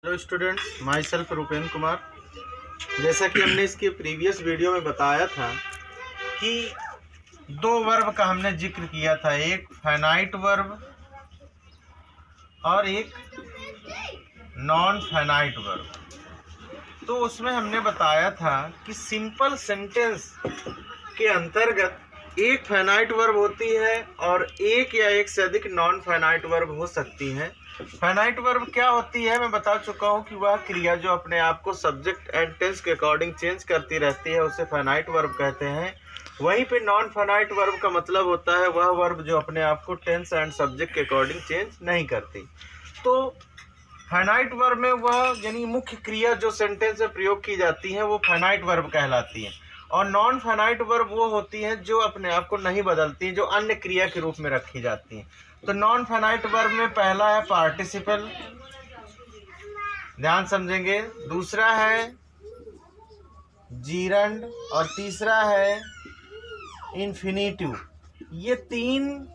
Hello students, my self Rupendra Kumar. जैसा कि हमने इसके प्रीवियस वीडियो में बताया था कि दो वर्ब का हमने जिक्र किया था, एक फाइनाइट वर्ब और एक नॉन फाइनाइट वर्ब। तो उसमें हमने बताया था कि सिंपल सेंटेंस के अंतर्गत एक फाइनाइट वर्ब होती है और एक या एक से अधिक नॉन फाइनाइट वर्ब हो सकती हैं। फाइनाइट वर्ब क्या होती है, मैं बता चुका हूँ कि वह क्रिया जो अपने आप को सब्जेक्ट एंड टेंस के अकॉर्डिंग चेंज करती रहती है, उसे फाइनाइट वर्ब कहते हैं। वहीं पे नॉन फाइनाइट वर्ब का मतलब होता है वह वर्ब जो अपने आप को टेंस एंड सब्जेक्ट के अकॉर्डिंग चेंज नहीं करती। तो फाइनाइट वर्ब में वह यानी मुख्य क्रिया जो सेंटेंस में प्रयोग की जाती है वो फाइनाइट वर्ब कहलाती है, और नॉन फाइनाइट वर्ब वो होती है जो अपने आप को नहीं बदलती, जो अन्य क्रिया के रूप में रखी जाती है। तो नॉन फाइनाइट वर्ब में पहला है पार्टिसिपल, ध्यान समझेंगे, दूसरा है जीरंड और तीसरा है इन्फिनिटिव। ये तीन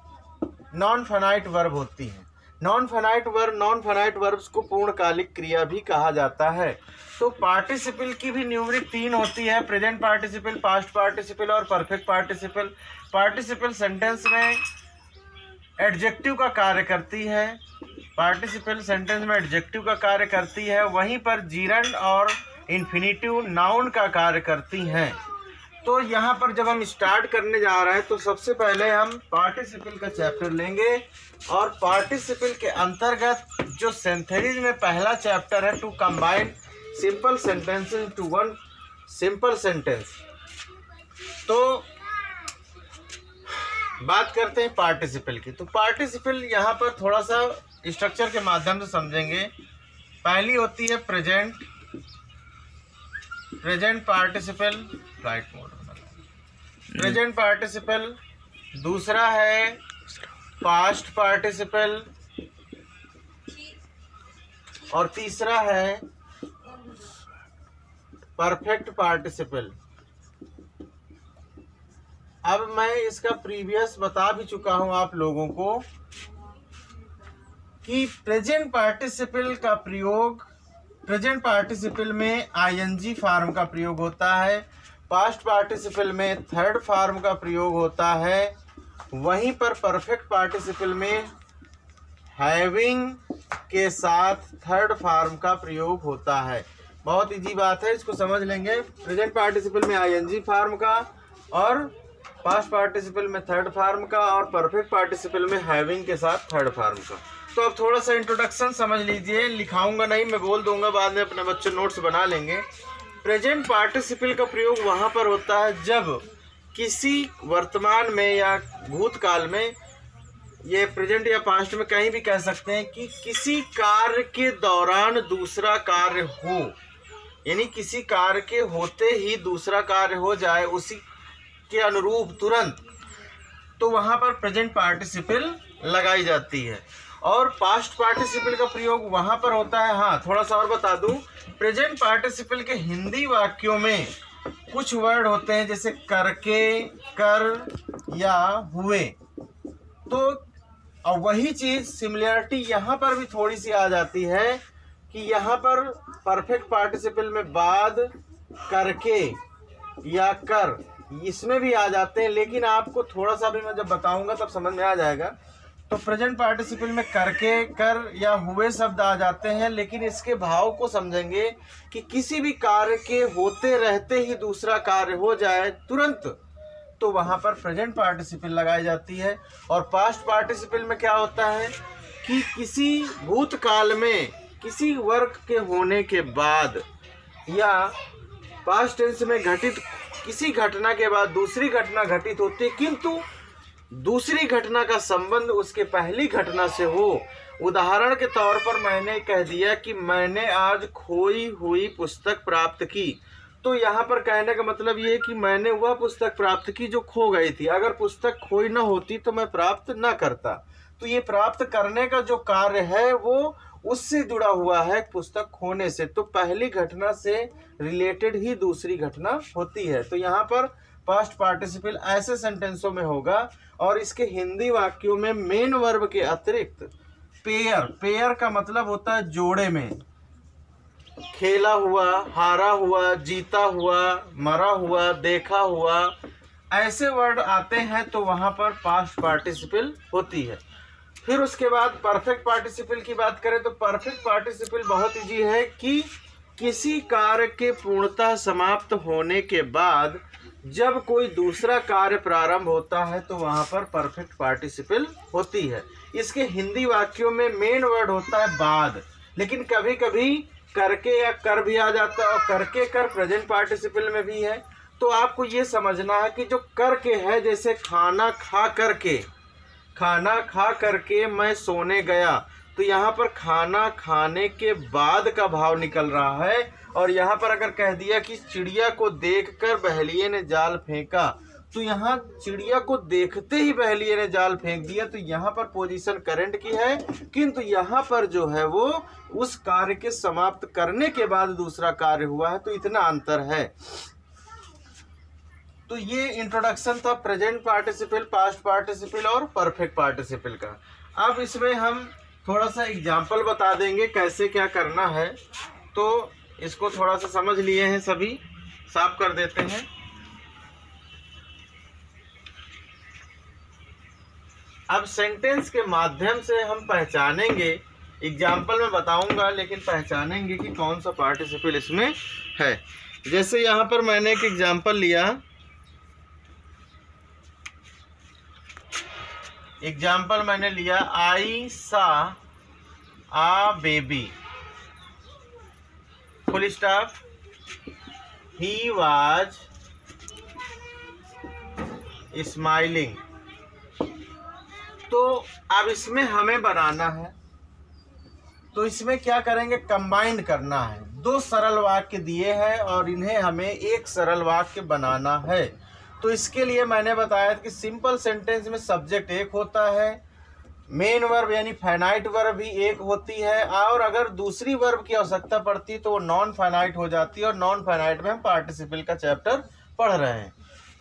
नॉन फाइनाइट वर्ब होती हैं। नॉन फाइनाइट वर्ब्स को पूर्णकालिक क्रिया भी कहा जाता है। तो पार्टिसिपल की भी न्यूमरिक तीन होती है, प्रेजेंट पार्टिसिपल, पास्ट पार्टिसिपल और परफेक्ट पार्टिसिपल। पार्टिसिपल सेंटेंस में एडजेक्टिव का कार्य करती है, पार्टिसिपल सेंटेंस में एडजेक्टिव का कार्य करती है, वहीं पर जीरंड और इन्फिनिटिव नाउन का कार्य करती हैं। तो यहाँ पर जब हम स्टार्ट करने जा रहे हैं तो सबसे पहले हम पार्टिसिपल का चैप्टर लेंगे, और पार्टिसिपल के अंतर्गत जो सिंथेसिस में पहला चैप्टर है, to combine simple sentences to one simple sentence. तो बात करते हैं पार्टिसिपल की। तो पार्टिसिपल यहाँ पर थोड़ा सा स्ट्रक्चर के माध्यम से समझेंगे। पहली होती है present participle, flight mode present participle, दूसरा है पास्ट पार्टिसिपल और तीसरा है परफेक्ट पार्टिसिपल। अब मैं इसका प्रीवियस बता भी चुका हूं आप लोगों को कि प्रेजेंट पार्टिसिपल का प्रयोग, प्रेजेंट पार्टिसिपल में आईएनजी फॉर्म का प्रयोग होता है, पास्ट पार्टिसिपल में थर्ड फॉर्म का प्रयोग होता है, वहीं पर परफेक्ट पार्टिसिपल में हैविंग के साथ थर्ड फॉर्म का प्रयोग होता है। बहुत इजी बात है, इसको समझ लेंगे। प्रेजेंट पार्टिसिपल में आईएनजी फॉर्म का और पास्ट पार्टिसिपल में थर्ड फॉर्म का और परफेक्ट पार्टिसिपल में हैविंग के साथ थर्ड फॉर्म का। तो अब थोड़ा सा इंट्रोडक्शन समझ लीजिए, लिखाऊंगा नहीं, मैं बोल दूंगा, बाद में अपने बच्चे नोट्स बना लेंगे। प्रेजेंट पार्टिसिपल का प्रयोग वहाँ पर होता है जब किसी वर्तमान में या भूतकाल में, ये प्रेजेंट या पास्ट में कहीं भी कह सकते हैं, कि किसी कार्य के दौरान दूसरा कार्य हो, यानी किसी कार्य के होते ही दूसरा कार्य हो जाए उसी के अनुरूप तुरंत, तो वहाँ पर प्रेजेंट पार्टिसिपल लगाई जाती है। और पास्ट पार्टिसिपल का प्रयोग वहाँ पर होता है, हाँ थोड़ा सा और बता दूँ, प्रेजेंट पार्टिसिपल के हिंदी वाक्यों में कुछ वर्ड होते हैं जैसे करके, कर या हुए। तो और वही चीज़ सिमिलरिटी यहाँ पर भी थोड़ी सी आ जाती है कि यहाँ पर परफेक्ट पार्टिसिपल में बाद, करके या कर, इसमें भी आ जाते हैं, लेकिन आपको थोड़ा सा भी मैं जब बताऊंगा तब समझ में आ जाएगा। तो प्रेजेंट पार्टिसिपल में करके, कर या हुए शब्द आ जाते हैं, लेकिन इसके भाव को समझेंगे कि किसी भी कार्य के होते रहते ही दूसरा कार्य हो जाए तुरंत, तो वहाँ पर प्रेजेंट पार्टिसिपल लगाई जाती है। और पास्ट पार्टिसिपल में क्या होता है कि किसी भूतकाल में किसी वर्ग के होने के बाद या पास्ट टेंस में घटित किसी घटना के बाद दूसरी घटना घटित होती है, किंतु दूसरी घटना का संबंध उसके पहली घटना से हो। उदाहरण के तौर पर मैंने कह दिया कि मैंने आज खोई हुई पुस्तक प्राप्त की, तो यहाँ पर कहने का मतलब ये है कि मैंने वह पुस्तक प्राप्त की जो खो गई थी। अगर पुस्तक खोई न होती तो मैं प्राप्त न करता। तो ये प्राप्त करने का जो कार्य है वो उससे जुड़ा हुआ है पुस्तक खोने से, तो पहली घटना से रिलेटेड ही दूसरी घटना होती है। तो यहाँ पर पास्ट पार्टिसिपल ऐसे सेंटेंसों में होगा, और इसके हिंदी वाक्यों में मेन वर्ब के अतिरिक्त पेयर, पेयर का मतलब होता है जोड़े में, खेला हुआ, हारा हुआ, जीता हुआ, मरा हुआ, देखा हुआ, ऐसे वर्ड आते हैं तो वहाँ पर पास्ट पार्टिसिपल होती है। फिर उसके बाद परफेक्ट पार्टिसिपल की बात करें तो परफेक्ट पार्टिसिपल बहुत ईजी है कि किसी कार्य के पूर्णतः समाप्त होने के बाद जब कोई दूसरा कार्य प्रारंभ होता है तो वहाँ पर परफेक्ट पार्टिसिपल होती है। इसके हिंदी वाक्यों में मेन वर्ड होता है बाद, लेकिन कभी कभी करके या कर भी आ जाता है और करके कर प्रेजेंट पार्टिसिपल में भी है। तो आपको ये समझना है कि जो करके है, जैसे खाना खा करके मैं सोने गया, तो यहाँ पर खाना खाने के बाद का भाव निकल रहा है। और यहाँ पर अगर कह दिया कि चिड़िया को देखकर बहेलिये ने जाल फेंका, तो यहाँ चिड़िया को देखते ही बहेलिये ने जाल फेंक दिया, तो यहाँ पर पोजीशन करंट की है, किंतु यहाँ पर जो है वो उस कार्य के समाप्त करने के बाद दूसरा कार्य हुआ है, तो इतना अंतर है। तो ये इंट्रोडक्शन था प्रेजेंट पार्टिसिपल, पास्ट पार्टिसिपल और परफेक्ट पार्टिसिपल का। अब इसमें हम थोड़ा सा एग्जाम्पल बता देंगे कैसे क्या करना है, तो इसको थोड़ा सा समझ लिए हैं, सभी साफ कर देते हैं। अब सेंटेंस के माध्यम से हम पहचानेंगे, एग्जाम्पल में बताऊंगा लेकिन पहचानेंगे कि कौन सा पार्टिसिपल इसमें है। जैसे यहाँ पर मैंने एक एग्जाम्पल लिया, I saw a baby, full stop, he was smiling. तो अब इसमें हमें बनाना है, तो इसमें क्या करेंगे, कंबाइंड करना है। दो सरल वाक्य दिए हैं और इन्हें हमें एक सरल वाक्य बनाना है। तो इसके लिए मैंने बताया कि सिंपल सेंटेंस में सब्जेक्ट एक होता है, मेन वर्ब यानी फाइनाइट वर्ब भी एक होती है, और अगर दूसरी वर्ब की आवश्यकता पड़ती है तो वो नॉन फाइनाइट हो जाती है, और नॉन फाइनाइट में हम पार्टिसिपल का चैप्टर पढ़ रहे हैं।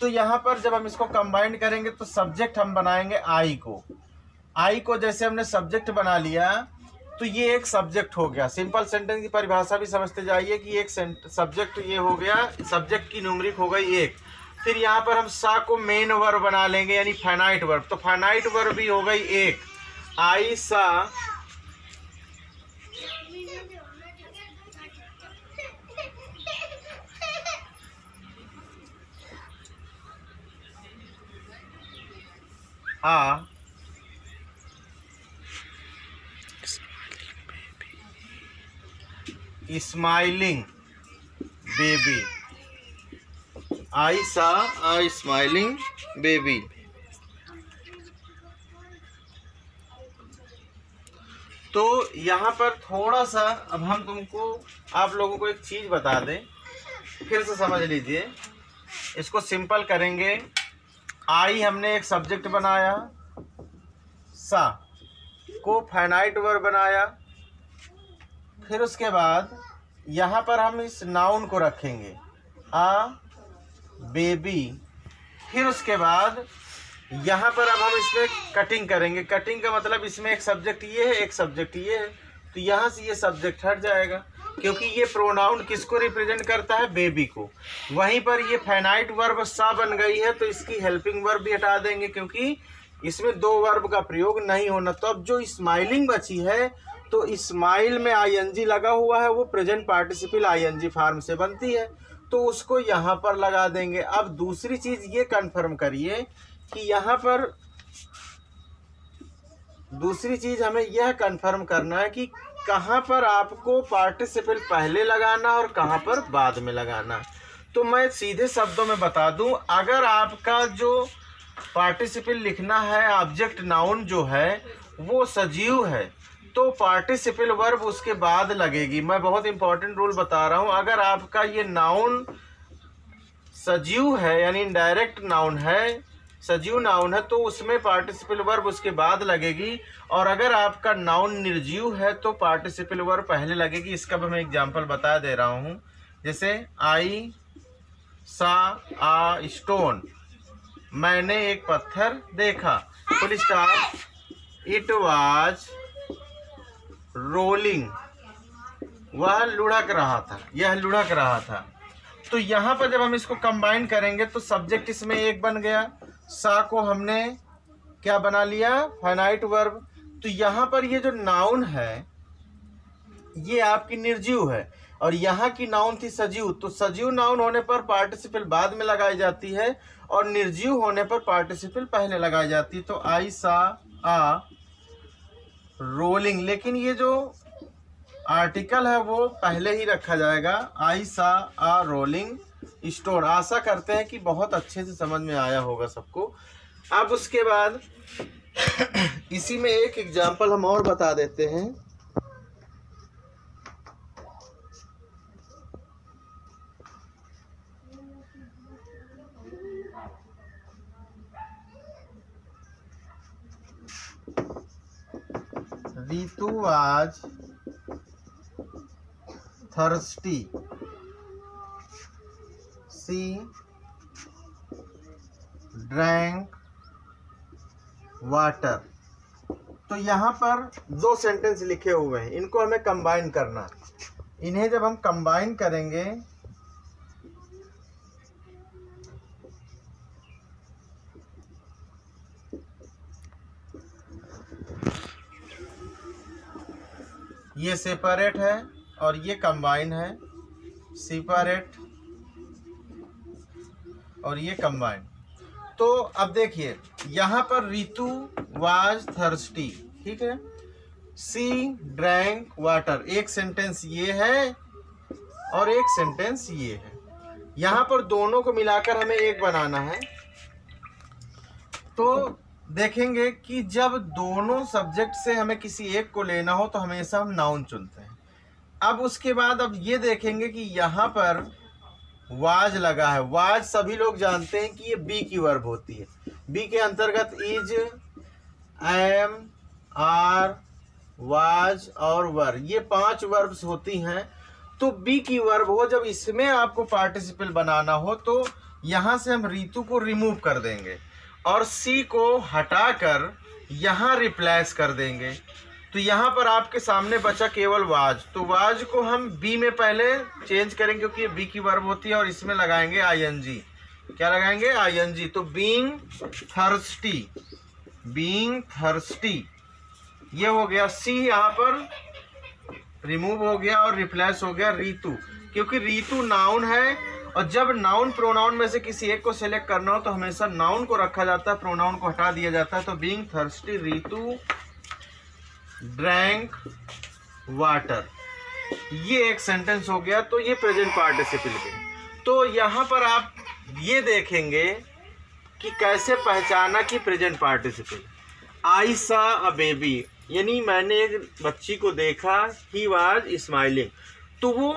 तो यहाँ पर जब हम इसको कंबाइन करेंगे तो सब्जेक्ट हम बनाएंगे आई को जैसे हमने सब्जेक्ट बना लिया, तो ये एक सब्जेक्ट हो गया। सिंपल सेंटेंस की परिभाषा भी समझते जाइए कि एक सब्जेक्ट ये हो गया, सब्जेक्ट की न्यूमरिक हो गई एक। फिर यहाँ पर हम सा को मेन वर्ब बना लेंगे यानी फाइनाइट वर्ब, तो फाइनाइट वर्ब भी हो गई एक, आई सा आ स्माइलिंग बेबी, आई सा आ स्माइलिंग बेबी। तो यहाँ पर थोड़ा सा अब हम आप लोगों को एक चीज़ बता दें, फिर से समझ लीजिए, इसको सिंपल करेंगे। आई हमने एक सब्जेक्ट बनाया, सा को फाइनाइट वर्ब बनाया, फिर उसके बाद यहाँ पर हम इस नाउन को रखेंगे आ बेबी। फिर उसके बाद यहाँ पर अब हम इसमें कटिंग करेंगे। कटिंग का मतलब इसमें एक सब्जेक्ट ये है, एक सब्जेक्ट ये है, तो यहाँ से ये सब्जेक्ट हट जाएगा क्योंकि ये प्रोनाउन किसको रिप्रेजेंट करता है, बेबी को। वहीं पर ये फाइनाइट वर्ब सा बन गई है, तो इसकी हेल्पिंग वर्ब भी हटा देंगे क्योंकि इसमें दो वर्ब का प्रयोग नहीं होना। तो अब जो स्माइलिंग बची है, तो स्माइल में आईएनजी लगा हुआ है, वो प्रेजेंट पार्टिसिपल आईएनजी फॉर्म से बनती है, तो उसको यहाँ पर लगा देंगे। अब दूसरी चीज़ ये कंफर्म करिए कि यहाँ पर दूसरी चीज़ हमें यह कंफर्म करना है कि कहाँ पर आपको पार्टिसिपल पहले लगाना और कहाँ पर बाद में लगाना। तो मैं सीधे शब्दों में बता दूं, अगर आपका जो पार्टिसिपल लिखना है ऑब्जेक्ट नाउन जो है वो सजीव है, तो पार्टिसिपल वर्ब उसके बाद लगेगी। मैं बहुत इंपॉर्टेंट रूल बता रहा हूँ, अगर आपका ये नाउन सजीव है यानी इनडायरेक्ट नाउन है, सजीव नाउन है, तो उसमें पार्टिसिपल वर्ब उसके बाद लगेगी, और अगर आपका नाउन निर्जीव है तो पार्टिसिपल वर्ब पहले लगेगी। इसका भी मैं एग्जांपल बता दे रहा हूँ, जैसे आई सा आ स्टोन, मैंने एक पत्थर देखा, full stop, it was rolling वह लुढ़क रहा था, यह लुढ़क रहा था। तो यहाँ पर जब हम इसको कंबाइन करेंगे तो सब्जेक्ट इसमें एक बन गया, सा को हमने क्या बना लिया, फाइनाइट वर्ब। तो यहाँ पर ये जो नाउन है ये आपकी निर्जीव है और यहाँ की नाउन थी सजीव। तो सजीव नाउन होने पर पार्टिसिपल बाद में लगाई जाती है और निर्जीव होने पर पार्टिसिपल पहले लगाई जाती है। तो आई सा आ रोलिंग, लेकिन ये जो आर्टिकल है वो पहले ही रखा जाएगा, आई सा आ रोलिंग स्टोन। आशा करते हैं कि बहुत अच्छे से समझ में आया होगा सबको। अब उसके बाद इसी में एक एग्जाम्पल हम और बता देते हैं। Ritu was thirsty. She drank water. तो यहाँ पर दो सेंटेंस लिखे हुए हैं, इनको हमें कंबाइन करना। इन्हें जब हम कंबाइन करेंगे ये सेपरेट है और ये कंबाइन है, सेपरेट और ये कंबाइन। तो अब देखिए यहाँ पर रितु वाज थर्स्टी, ठीक है, सी ड्रैंक वाटर, एक सेंटेंस ये है और एक सेंटेंस ये है। यहाँ पर दोनों को मिलाकर हमें एक बनाना है। तो देखेंगे कि जब दोनों सब्जेक्ट से हमें किसी एक को लेना हो तो हमेशा हम नाउन चुनते हैं। अब उसके बाद अब ये देखेंगे कि यहाँ पर वाज लगा है। वाज सभी लोग जानते हैं कि ये बी की वर्ब होती है। बी के अंतर्गत इज, एम, आर, वाज और वर, ये 5 वर्ब्स होती हैं। तो बी की वर्ब हो, जब इसमें आपको पार्टिसिपल बनाना हो तो यहाँ से हम रितु को रिमूव कर देंगे और सी को हटाकर यहाँ रिप्लेस कर देंगे। तो यहाँ पर आपके सामने बचा केवल वाज। तो वाज को हम बी में पहले चेंज करेंगे क्योंकि ये बी की वर्ब होती है और इसमें लगाएंगे आईएनजी। क्या लगाएंगे? आईएनजी। तो बीइंग थर्स्टी, बीइंग थर्स्टी ये हो गया। सी यहाँ पर रिमूव हो गया और रिप्लेस हो गया रितु, क्योंकि रितु नाउन है और जब नाउन प्रोनाउन में से किसी एक को सिलेक्ट करना हो तो हमेशा नाउन को रखा जाता है, प्रोनाउन को हटा दिया जाता है। तो being thirsty Ritu drank water, ये एक सेंटेंस हो गया। तो ये प्रेजेंट पार्टिसिपल के। तो यहाँ पर आप ये देखेंगे कि कैसे पहचाना कि प्रेजेंट पार्टिसिपल। आई सा अ बेबी, यानी मैंने एक बच्ची को देखा, ही वाज स्माइलिंग, तो वो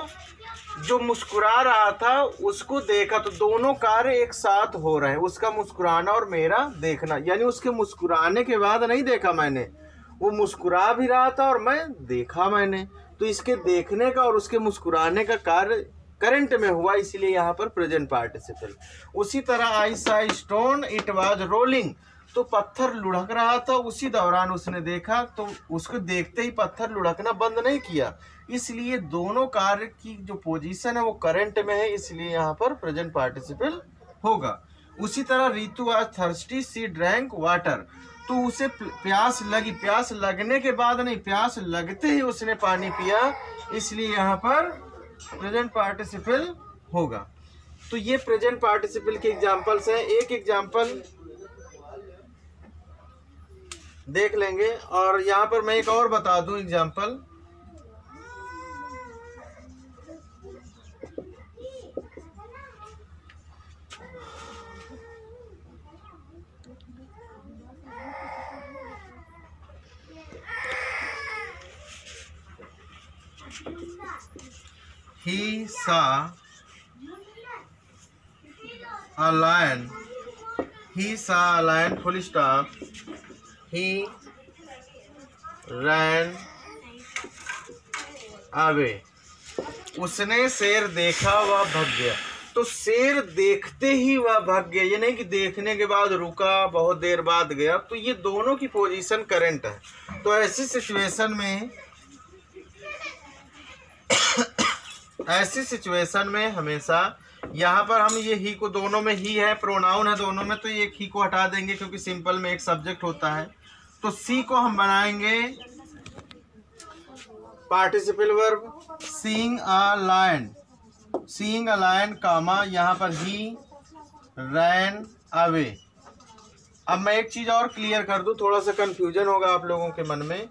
जो मुस्कुरा रहा था उसको देखा। तो दोनों कार्य एक साथ हो रहे हैं, उसका मुस्कुराना और मेरा देखना। यानी उसके मुस्कुराने के बाद नहीं देखा मैंने, वो मुस्कुरा भी रहा था और मैं देखा मैंने। तो इसके देखने का और उसके मुस्कुराने का कार्य करंट में हुआ, इसलिए यहाँ पर प्रेजेंट पार्टिसिपल। उसी तरह आई सा स्टोन इट वाज रोलिंग, तो पत्थर लुढ़क रहा था, उसी दौरान उसने देखा, तो उसको देखते ही पत्थर लुढ़कना बंद नहीं किया। इसलिए दोनों कार्य की जो पोजीशन है वो करंट में है, इसलिए यहाँ पर प्रेजेंट पार्टिसिपल होगा। उसी तरह रितु आज थर्स्टी सी ड्रैंक वाटर, तो उसे प्यास लगी, प्यास लगने के बाद नहीं, प्यास लगते ही उसने पानी पिया, इसलिए यहाँ पर प्रेजेंट पार्टिसिपल होगा। तो ये प्रेजेंट पार्टिसिपल के एग्जांपल्स हैं। एक एग्जांपल देख लेंगे और यहाँ पर मैं एक और बता दूं example. He saw a lion. He saw a lion, full stop. He ran away. उसने शेर देखा, वह भाग गया। तो शेर देखते ही वह भाग गया, ये नहीं कि देखने के बाद रुका, बहुत देर बाद गया। तो ये दोनों की पोजीशन करंट है। तो ऐसी सिचुएशन में ऐसी सिचुएशन में हमेशा यहाँ पर हम ये ही को, दोनों में ही है, प्रोनाउन है दोनों में, तो ये ही को हटा देंगे क्योंकि सिंपल में एक सब्जेक्ट होता है। तो सी को हम बनाएंगे participle verb seeing a lion, seeing a lion comma यहाँ पर ही रैन अवे। अब मैं एक चीज़ और क्लियर कर दूं, थोड़ा सा कन्फ्यूजन होगा आप लोगों के मन में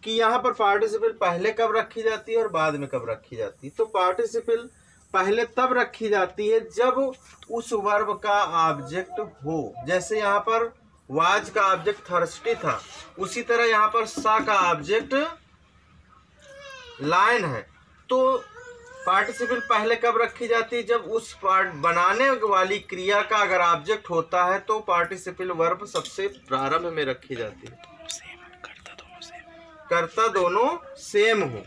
कि यहाँ पर पार्टिसिपल पहले कब रखी जाती है और बाद में कब रखी जाती है। तो पार्टिसिपल पहले तब रखी जाती है जब उस वर्ब का ऑब्जेक्ट हो। जैसे यहाँ पर वाज का ऑब्जेक्ट थर्स्टी था, उसी तरह यहाँ पर सा का ऑब्जेक्ट लायन है। तो पार्टिसिपल पहले कब रखी जाती है, जब उस बनाने वाली क्रिया का अगर ऑब्जेक्ट होता है तो पार्टिसिपल वर्ब सबसे प्रारंभ में रखी जाती है। कर्ता दोनों सेम हो,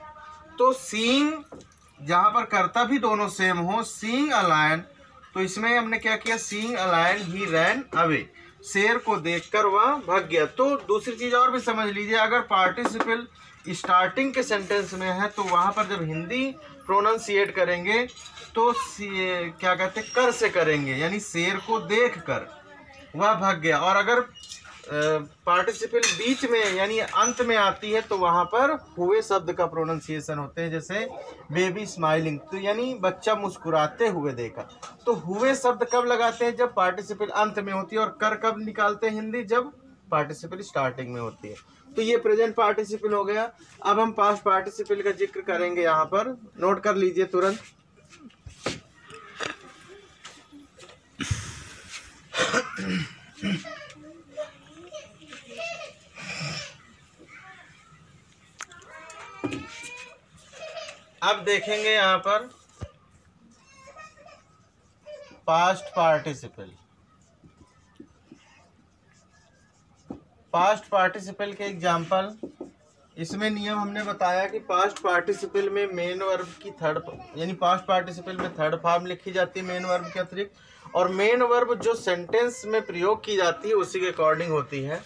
तो सीइंग, जहां पर कर्ता भी दोनों सेम हो, सीइंग अ लायन, तो इसमें हमने क्या किया, seeing a lion he ran away, शेर को देखकर वह भाग गया। तो दूसरी चीज और भी समझ लीजिए, अगर पार्टिसिपल स्टार्टिंग के सेंटेंस में है तो वहां पर जब हिंदी प्रोनाउंसिएट करेंगे तो क्या कहते हैं, कर से करेंगे, यानी शेर को देख कर वह भाग गया। और अगर पार्टिसिपल बीच में यानी अंत में आती है तो वहां पर हुए शब्द का प्रोनाउंसिएशन होते हैं, जैसे बेबी स्माइलिंग, तो यानी बच्चा मुस्कुराते हुए देखा। तो हुए शब्द कब लगाते हैं, जब पार्टिसिपल अंत में होती है, और कर कब निकालते हैं हिंदी, जब पार्टिसिपल स्टार्टिंग में होती है। तो ये प्रेजेंट पार्टिसिपल हो गया। अब हम पास्ट पार्टिसिपल का जिक्र करेंगे, यहाँ पर नोट कर लीजिए तुरंत। अब देखेंगे यहाँ पर पास्ट पार्टिसिपल। पास्ट पार्टिसिपल के एग्जाम्पल, इसमें नियम हमने बताया कि पास्ट पार्टिसिपल में मेन वर्ब की थर्ड, यानी पास्ट पार्टिसिपल में थर्ड फॉर्म लिखी जाती है मेन वर्ब के अतिरिक्त, और मेन वर्ब जो सेंटेंस में प्रयोग की जाती है उसी के अकॉर्डिंग होती है।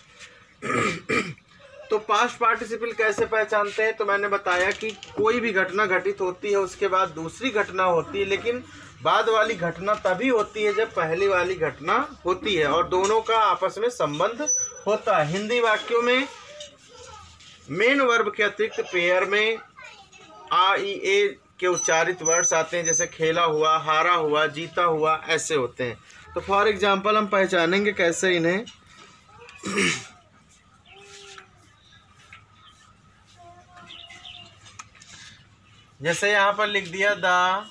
तो पास्ट पार्टिसिपल कैसे पहचानते हैं, तो मैंने बताया कि कोई भी घटना घटित होती है उसके बाद दूसरी घटना होती है, लेकिन बाद वाली घटना तभी होती है जब पहली वाली घटना होती है और दोनों का आपस में संबंध होता है। हिंदी वाक्यों में मेन वर्ब के अतिरिक्त पेयर में आ ई ए के उच्चारित वर्ड्स आते हैं, जैसे खेला हुआ, हारा हुआ, जीता हुआ, ऐसे होते हैं। तो फॉर एग्जाम्पल हम पहचानेंगे कैसे इन्हें। जैसे यहाँ पर लिख दिया the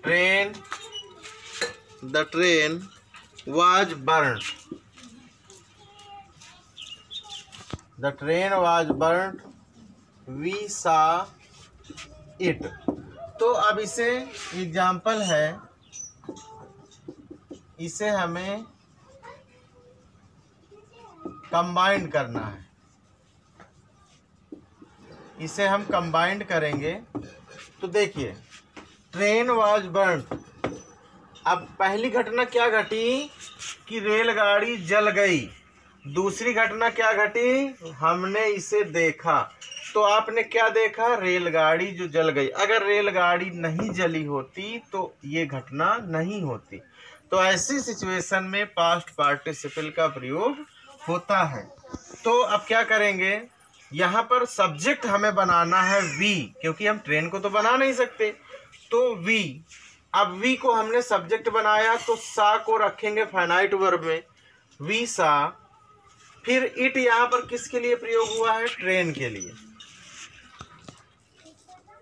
train was burned, the train was burned, we saw it. तो अब इसे एग्जाम्पल है, इसे हमें कंबाइन करना है, इसे हम कंबाइंड करेंगे। तो देखिए ट्रेन वाज बर्न्ड, अब पहली घटना क्या घटी कि रेलगाड़ी जल गई, दूसरी घटना क्या घटी, हमने इसे देखा। तो आपने क्या देखा, रेलगाड़ी जो जल गई। अगर रेलगाड़ी नहीं जली होती तो ये घटना नहीं होती। तो ऐसी सिचुएशन में पास्ट पार्टिसिपल का प्रयोग होता है। तो अब क्या करेंगे, यहाँ पर सब्जेक्ट हमें बनाना है वी, क्योंकि हम ट्रेन को तो बना नहीं सकते, तो वी। अब वी को हमने सब्जेक्ट बनाया तो सा को रखेंगे फाइनाइट वर्ब में, वी सा। फिर इट यहाँ पर किसके लिए प्रयोग हुआ है, ट्रेन के लिए।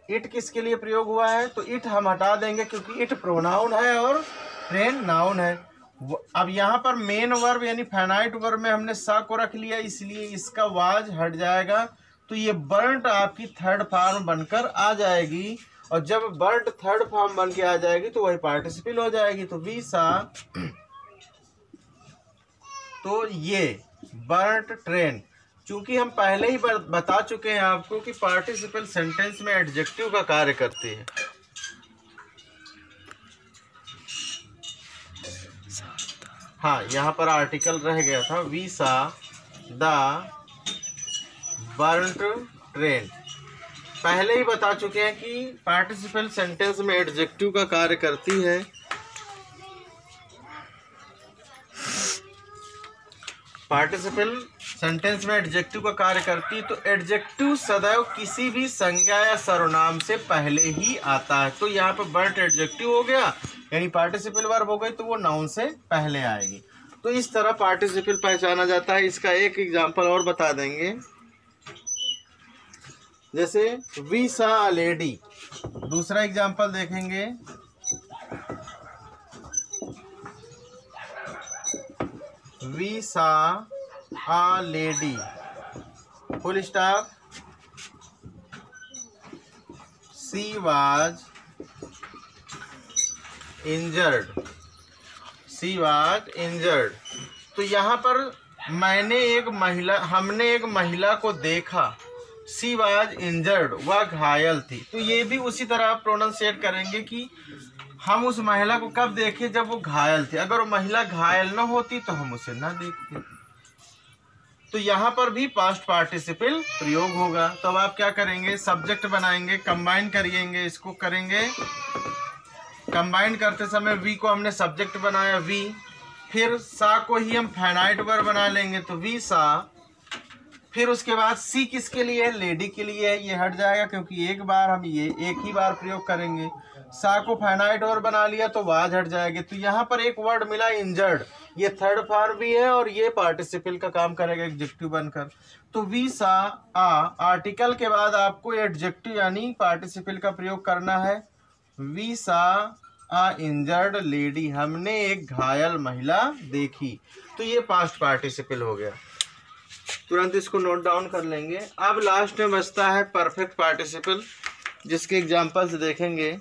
इट किसके लिए प्रयोग हुआ है, तो इट हम हटा देंगे क्योंकि इट प्रोनाउन है और ट्रेन नाउन है। अब यहाँ पर मेन वर्ब यानी फाइनाइट वर्ब में हमने सा को रख लिया, इसलिए इसका वाज हट जाएगा। तो ये बर्न्ट आपकी थर्ड फॉर्म बनकर आ जाएगी, और जब बर्न्ट थर्ड फॉर्म बन के आ जाएगी तो वही पार्टिसिपल हो जाएगी। तो वी सा, तो ये बर्न्ट ट्रेन, चूंकि हम पहले ही बता चुके हैं आपको कि पार्टिसिपल सेंटेंस में एडजेक्टिव का कार्य करती है। हाँ, यहाँ पर आर्टिकल रह गया था, we saw the burnt train. पहले ही बता चुके हैं कि पार्टिसिपल सेंटेंस में एडजेक्टिव का कार्य करती है। पार्टिसिपल सेंटेंस में एडजेक्टिव का कार्य करती है, तो एडजेक्टिव सदैव किसी भी संज्ञा या सर्वनाम से पहले ही आता है। तो यहाँ पे बर्ट एडजेक्टिव हो गया, यानी पार्टिसिपल वर्ब हो गई, तो वो नाउन से पहले आएगी। तो इस तरह पार्टिसिपल पहचाना जाता है। इसका एक एग्जांपल और बता देंगे, जैसे वी सा अ लेडी। दूसरा एग्जांपल देखेंगे, we saw a lady, full stop, she was injured, she was injured. तो यहाँ पर हमने एक महिला को देखा, शी वाज इंजर्ड, वह घायल थी। तो ये भी उसी तरह प्रोनाउंसिएट करेंगे कि हम उस महिला को कब देखे, जब वो घायल थी। अगर वो महिला घायल न होती तो हम उसे ना देखते। तो यहाँ पर भी पास्ट पार्टिसिपल प्रयोग होगा। तो अब आप क्या करेंगे, सब्जेक्ट बनाएंगे, कंबाइन करिएंगे, इसको करेंगे। कंबाइन करते समय वी को हमने सब्जेक्ट बनाया, वी, फिर सा को ही हम फाइनाइट वर्ब बना लेंगे, तो वी सा। फिर उसके बाद सी किसके लिए है, लेडी के लिए है, ये हट जाएगा क्योंकि एक बार हम ये एक ही बार प्रयोग करेंगे। सा को फाइनाइट वर्ब बना लिया तो वाज हट जाएगी। तो यहाँ पर एक वर्ड मिला इंजर्ड, ये थर्ड फॉर्म भी है और ये पार्टिसिपल का काम करेगा एडजेक्टिव बनकर। तो वी सा आ, आर्टिकल के बाद आपको एडजेक्टिव यानी पार्टिसिपल का प्रयोग करना है। We saw uh injured lady, हमने एक घायल महिला देखी। तो ये पास्ट पार्टिसिपल हो गया। तुरंत इसको नोट डाउन कर लेंगे। अब लास्ट में बचता है परफेक्ट पार्टिसिपल, जिसके एग्जांपल्स देखेंगे।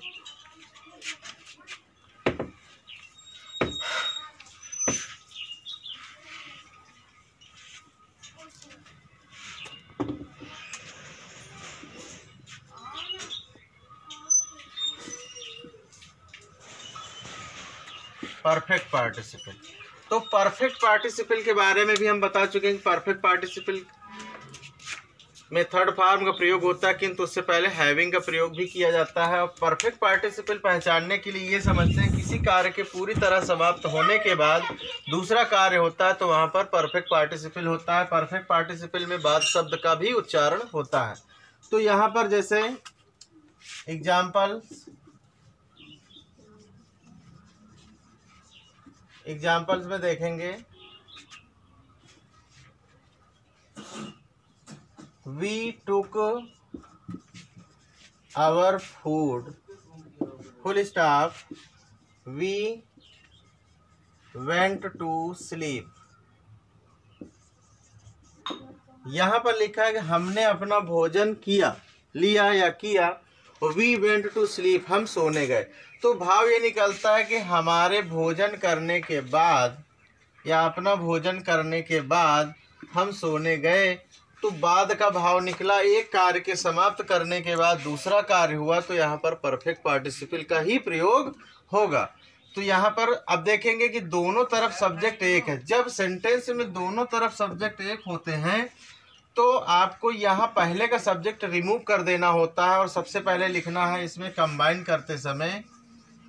परफेक्ट पार्टिसिपल, तो परफेक्ट पार्टिसिपल के बारे में भी हम बता चुके हैं। परफेक्ट पार्टिसिपल में थर्ड फॉर्म का प्रयोग होता है, किंतु उससे पहले हैविंग का प्रयोग भी किया जाता है। और परफेक्ट पार्टिसिपल पहचानने के लिए ये समझते हैं, किसी कार्य के पूरी तरह समाप्त होने के बाद दूसरा कार्य होता है तो वहाँ पर परफेक्ट पार्टिसिपल होता है। परफेक्ट पार्टिसिपल में बाद शब्द का भी उच्चारण होता है। तो यहाँ पर जैसे एग्जाम्पल्स में देखेंगे, we took our food, full stop, we went to sleep. यहाँ पर लिखा है कि हमने अपना भोजन लिया या किया, वी वेंट टू स्लीप, हम सोने गए। तो भाव ये निकलता है कि हमारे भोजन करने के बाद या अपना भोजन करने के बाद हम सोने गए। तो बाद का भाव निकला, एक कार्य के समाप्त करने के बाद दूसरा कार्य हुआ, तो यहाँ पर परफेक्ट पार्टिसिपल का ही प्रयोग होगा। तो यहाँ पर अब देखेंगे कि दोनों तरफ सब्जेक्ट एक है। जब सेंटेंस में दोनों तरफ सब्जेक्ट एक होते हैं तो आपको यहाँ पहले का सब्जेक्ट रिमूव कर देना होता है और सबसे पहले लिखना है इसमें कंबाइन करते समय।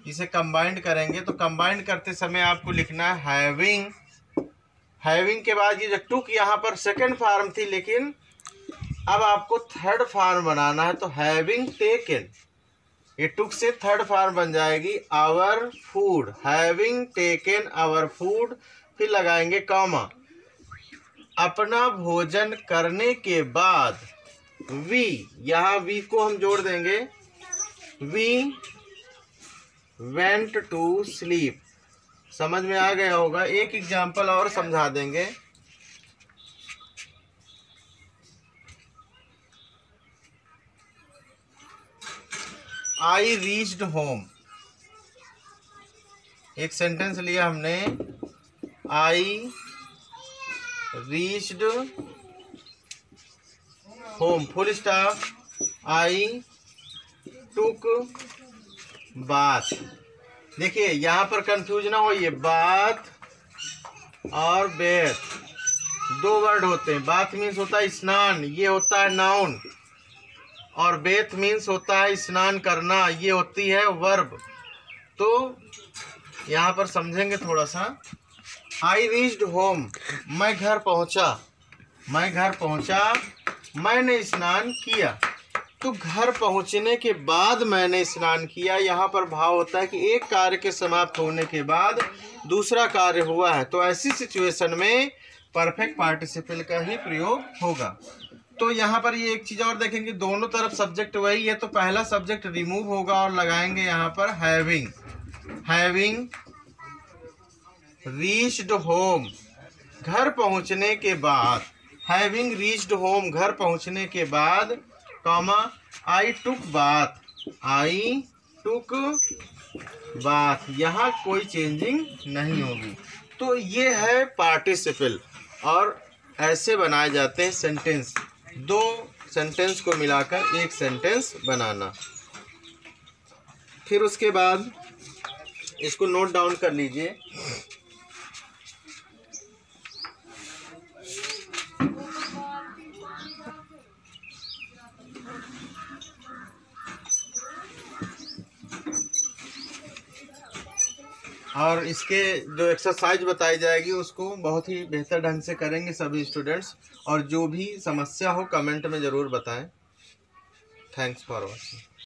इसे कंबाइंड करेंगे तो कंबाइंड करते समय आपको लिखना है हैविंग। हैविंग के बाद ये जो टुक यहाँ पर सेकंड फॉर्म थी, लेकिन अब आपको थर्ड फॉर्म बनाना है। तो हैविंग टेकन, ये टुक से थर्ड फॉर्म बन जाएगी our food, having taken our food. फिर लगाएंगे कॉमा, अपना भोजन करने के बाद, वी, यहाँ वी को हम जोड़ देंगे, वी वेंट टू स्लीप। समझ में आ गया होगा। एक एग्जाम्पल और समझा देंगे। आई रीच्ड होम, एक सेंटेंस लिया हमने, I reached home, full stop, I took bath. देखिए यहाँ पर कंफ्यूज ना हो, ये बाथ और बेथ दो वर्ड होते हैं। बाथ मीन्स होता है स्नान, ये होता है नाउन। और बेथ मीन्स होता है स्नान करना, ये होती है वर्ब। तो यहाँ पर समझेंगे थोड़ा सा। आई रीच्ड होम, मैं घर पहुँचा, मैं घर पहुँचा, मैंने स्नान किया। तो घर पहुँचने के बाद मैंने स्नान किया, यहाँ पर भाव होता है कि एक कार्य के समाप्त होने के बाद दूसरा कार्य हुआ है, तो ऐसी सिचुएशन में परफेक्ट पार्टिसिपल का ही प्रयोग होगा। तो यहाँ पर ये एक चीज़ और देखेंगे, दोनों तरफ सब्जेक्ट वही है, तो पहला सब्जेक्ट रिमूव होगा और लगाएंगे यहाँ पर हैविंग। हैविंग रीच्ड होम, घर पहुँचने के बाद, हैविंग रीच्ड होम, घर पहुँचने के बाद, कॉमा आई टुक बाथ, आई टुक बाथ, यहाँ कोई चेंजिंग नहीं होगी। तो ये है पार्टिसिपल, और ऐसे बनाए जाते हैं सेंटेंस। दो सेंटेंस को मिलाकर एक सेंटेंस बनाना। फिर उसके बाद इसको नोट डाउन कर लीजिए। और इसके जो एक्सरसाइज बताई जाएगी उसको बहुत ही बेहतर ढंग से करेंगे सभी स्टूडेंट्स, और जो भी समस्या हो कमेंट में ज़रूर बताएं। Thanks for watching.